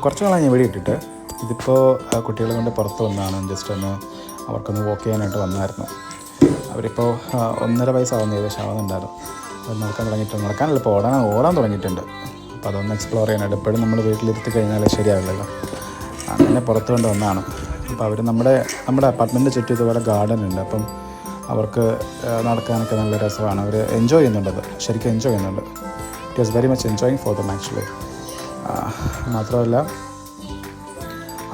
കുറച്ച് നാളായി ഞാൻ വീഡിയോ ഇട്ടിട്ട്. ഇതിപ്പോൾ കുട്ടികളെ കൊണ്ട് പുറത്ത് വന്നതാണ്. ജസ്റ്റ് ഒന്ന് അവർക്കൊന്ന് വാക്ക് ചെയ്യാനായിട്ട് വന്നായിരുന്നു. അവരിപ്പോൾ 1.5 വയസ്സാവുന്ന ഏകദേശം ആവുന്നുണ്ടായിരുന്നു. അത് നടക്കാനല്ല, ഇപ്പോൾ ഓടാൻ തുടങ്ങിയിട്ടുണ്ട്. അപ്പോൾ അതൊന്ന് എക്സ്പ്ലോർ ചെയ്യാനായിട്ട്. എപ്പോഴും നമ്മൾ വീട്ടിലിരുത്തി കഴിഞ്ഞാൽ ശരിയാവില്ലല്ലോ. അങ്ങനെ പുറത്ത് കൊണ്ട് വന്നതാണ്. അപ്പോൾ അവർ നമ്മുടെ അപ്പാർട്ട്മെൻറ്റിൻ്റെ ചുറ്റും ഇതുപോലെ ഗാർഡൻ ഉണ്ട്. അപ്പം അവർക്ക് നടക്കാനൊക്കെ നല്ല രസമാണ്. അവർ എൻജോയ് ചെയ്യുന്നുണ്ട്, അത് ശരിക്കും എൻജോയ് ചെയ്യുന്നുണ്ട്. It was very much enjoying for them actually. മാത്രമല്ല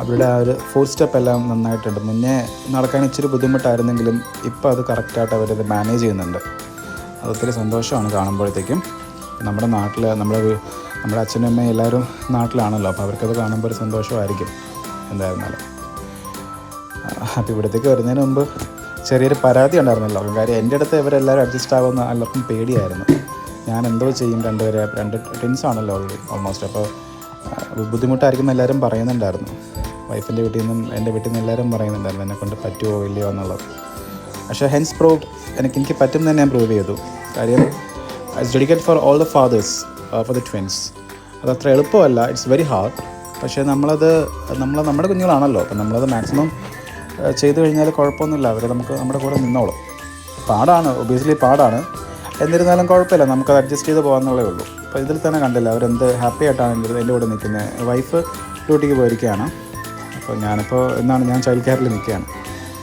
അവരുടെ ആ ഒരു ഫുഡ് സ്റ്റെപ്പ് എല്ലാം നന്നായിട്ടുണ്ട്. മുന്നേ നടക്കാൻ ഇച്ചിരി ബുദ്ധിമുട്ടായിരുന്നെങ്കിലും ഇപ്പോൾ അത് കറക്റ്റായിട്ട് അവരത് മാനേജ് ചെയ്യുന്നുണ്ട്. അതൊത്തിരി സന്തോഷമാണ് കാണുമ്പോഴത്തേക്കും. നമ്മുടെ നാട്ടിൽ നമ്മുടെ അച്ഛനും അമ്മയും എല്ലാവരും നാട്ടിലാണല്ലോ, അപ്പോൾ അവർക്കത് കാണുമ്പോൾ ഒരു സന്തോഷമായിരിക്കും എന്തായിരുന്നാലും. അപ്പോൾ ഇവിടത്തേക്ക് വരുന്നതിന് മുമ്പ് ചെറിയൊരു പരാതി ഉണ്ടായിരുന്നല്ലോ. കാര്യം എൻ്റെ അടുത്ത് ഇവരെല്ലാവരും അഡ്ജസ്റ്റ് ആകുമെന്ന് എല്ലാവർക്കും പേടിയായിരുന്നു. ഞാൻ എന്തോ ചെയ്യും, രണ്ട് ട്വിൻസ് ആണല്ലോ ഓൾമോസ്റ്റ്. അപ്പോൾ ബുദ്ധിമുട്ടായിരിക്കും എല്ലാവരും പറയുന്നുണ്ടായിരുന്നു. വൈഫിൻ്റെ വീട്ടിൽ നിന്നും എൻ്റെ വീട്ടിൽ നിന്ന് എല്ലാവരും പറയുന്നുണ്ടായിരുന്നു എന്നെക്കൊണ്ട് പറ്റുമോ ഇല്ലയോ എന്നുള്ളത്. പക്ഷേ ഹെൻസ് പ്രൂവ്ഡ്, എനിക്ക് പറ്റും തന്നെ ഞാൻ പ്രൂവ് ചെയ്തു. കാര്യം it's dedicate for all the fathers for the twins. അതത്ര എളുപ്പമല്ല, ഇറ്റ്സ് വെരി ഹാർഡ്. പക്ഷേ നമ്മുടെ കുഞ്ഞുങ്ങളാണല്ലോ, അപ്പം നമ്മളത് മാക്സിമം ചെയ്തു കഴിഞ്ഞാൽ കുഴപ്പമൊന്നുമില്ല. അവർ നമ്മുടെ കൂടെ നിന്നോളും. പാടാണ്, ഒബിയസ്ലി പാടാണ്. എന്നിരുന്നാലും കുഴപ്പമില്ല, നമുക്കത് അഡ്ജസ്റ്റ് ചെയ്ത് പോകാമെന്നുള്ളേ ഉള്ളൂ. അപ്പോൾ ഇതിൽ തന്നെ കണ്ടില്ല അവരെന്ത് ഹാപ്പി ആയിട്ടാണ് എൻ്റെ കൂടെ നിൽക്കുന്നത്. വൈഫ് ഡ്യൂട്ടിക്ക് പോയിരിക്കുകയാണ്. അപ്പോൾ ഞാൻ ചൈൽഡ് കെയറിൽ നിൽക്കുകയാണ്.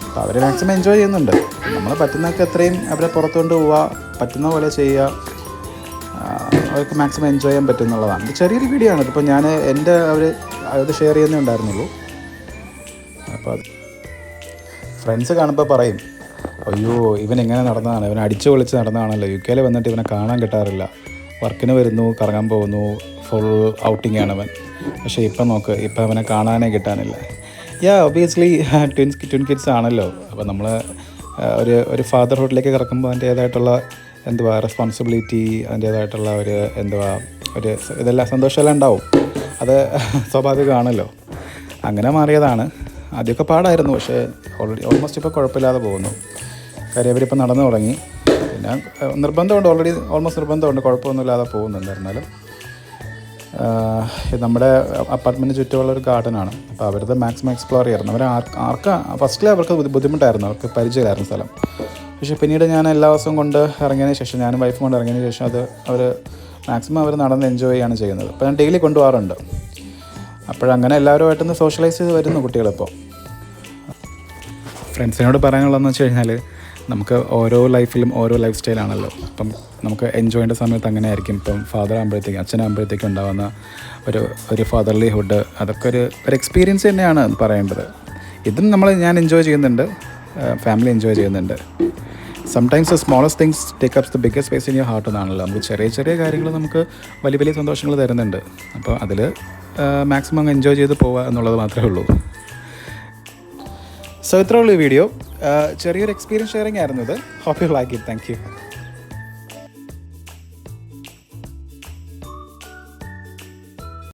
അപ്പോൾ അവർ മാക്സിമം എൻജോയ് ചെയ്യുന്നുണ്ട്. നമ്മൾ പറ്റുന്നതൊക്കെ എത്രയും അവരെ പുറത്തുകൊണ്ട് പോവുക, പറ്റുന്ന പോലെ ചെയ്യുക, അവർക്ക് മാക്സിമം എൻജോയ് ചെയ്യാൻ പറ്റുന്നുള്ളതാണ്. ഇത് ചെറിയൊരു വീഡിയോ ആണ്. ഇപ്പോൾ ഞാൻ അത് ഷെയർ ചെയ്യുന്നേ ഉണ്ടായിരുന്നുള്ളൂ. അപ്പോൾ ഫ്രണ്ട്സ് കാണുമ്പോൾ പറയും, അയ്യോ ഇവൻ എങ്ങനെ നടന്നതാണ്, ഇവൻ അടിച്ചു പൊളിച്ച് നടന്നതാണല്ലോ, UK വന്നിട്ട് ഇവനെ കാണാൻ കിട്ടാറില്ല, വർക്കിന് വരുന്നു, കറങ്ങാൻ പോകുന്നു, ഫുൾ ഔട്ടിംഗ് ആണ് അവൻ. പക്ഷേ ഇപ്പം നോക്ക്, ഇപ്പം അവനെ കാണാനേ കിട്ടാനില്ല. ഒബിയസ്ലി ട്വിൻ കിഡ്സ് ആണല്ലോ. അപ്പോൾ നമ്മൾ ഒരു ഫാദർഹുഡിലേക്ക് കിടക്കുമ്പോൾ അതിൻ്റേതായിട്ടുള്ള റെസ്പോൺസിബിലിറ്റി, അതിൻ്റേതായിട്ടുള്ള ഒരു ഇതെല്ലാം സന്തോഷമെല്ലാം ഉണ്ടാവും. അത് സ്വാഭാവികമാണല്ലോ. അങ്ങനെ മാറിയതാണ്. ആദ്യമൊക്കെ പാടായിരുന്നു, പക്ഷേ ഓൾമോസ്റ്റ് ഇപ്പോൾ കുഴപ്പമില്ലാതെ പോകുന്നു. കാര്യം അവരിപ്പോൾ നടന്നു തുടങ്ങി. പിന്നെ നിർബന്ധമുണ്ട്, ഓൾമോസ്റ്റ് നിർബന്ധമുണ്ട്, കുഴപ്പമൊന്നുമില്ലാതെ പോകുന്നുണ്ട്. എന്നാലും നമ്മുടെ അപ്പാർട്ട്മെൻറ്റിന് ചുറ്റുമുള്ളൊരു ഗാർഡനാണ്. അപ്പോൾ അവരത് മാക്സിമം എക്സ്പ്ലോർ ചെയ്യായിരുന്നു. ഫസ്റ്റിൽ അവർക്ക് ബുദ്ധിമുട്ടായിരുന്നു, അവർക്ക് പരിചയമായിരുന്നു സ്ഥലം. പക്ഷേ പിന്നീട് ഞാൻ എല്ലാ ദിവസവും ഇറങ്ങിയതിന് ശേഷം, ഞാനും വൈഫും കൊണ്ട് ഇറങ്ങിയതിന് ശേഷം അവർ മാക്സിമം നടന്ന് എൻജോയ് ചെയ്യാണ് ചെയ്യുന്നത്. അപ്പോൾ ഞാൻ ഡെയിലി കൊണ്ടുപോകാറുണ്ട്. അപ്പോഴങ്ങനെ എല്ലാവരുമായിട്ടൊന്ന് സോഷ്യലൈസ് ചെയ്ത് വരുന്നു കുട്ടികളിപ്പോൾ. ഫ്രണ്ട്സിനോട് പറയാനുള്ളതെന്ന് വെച്ച് കഴിഞ്ഞാൽ, നമുക്ക് ഓരോ ലൈഫിലും ഓരോ ലൈഫ് സ്റ്റൈലാണല്ലോ. അപ്പം നമുക്ക് എൻജോയ് ചെയ്യേണ്ട സമയത്ത് അങ്ങനെ ആയിരിക്കും. ഇപ്പം അച്ഛനാകുമ്പോഴത്തേക്കും ഉണ്ടാകുന്ന ഒരു ഫാദർലി ഹുഡ്, അതൊക്കെ ഒരു എക്സ്പീരിയൻസ് തന്നെയാണ് പറയേണ്ടത്. ഇതും ഞാൻ എൻജോയ് ചെയ്യുന്നുണ്ട്, ഫാമിലി എൻജോയ് ചെയ്യുന്നുണ്ട്. Sometimes the smallest things take ups the biggest space in your heart എന്നാണല്ലോ. നമുക്ക് ചെറിയ കാര്യങ്ങൾ നമുക്ക് വലിയ സന്തോഷങ്ങൾ തരുന്നുണ്ട്. അപ്പോൾ അതിൽ മാക്സിമം എൻജോയ് ചെയ്ത് പോവുക എന്നുള്ളത് മാത്രമേ ഉള്ളൂ. സോ ഇത്രയുള്ള വീഡിയോ, ചെറിയൊരു എക്സ്പീരിയൻസ് ഷെയറിംഗ് ആയിരുന്നു ഇത്. Hope you like it. Thank U.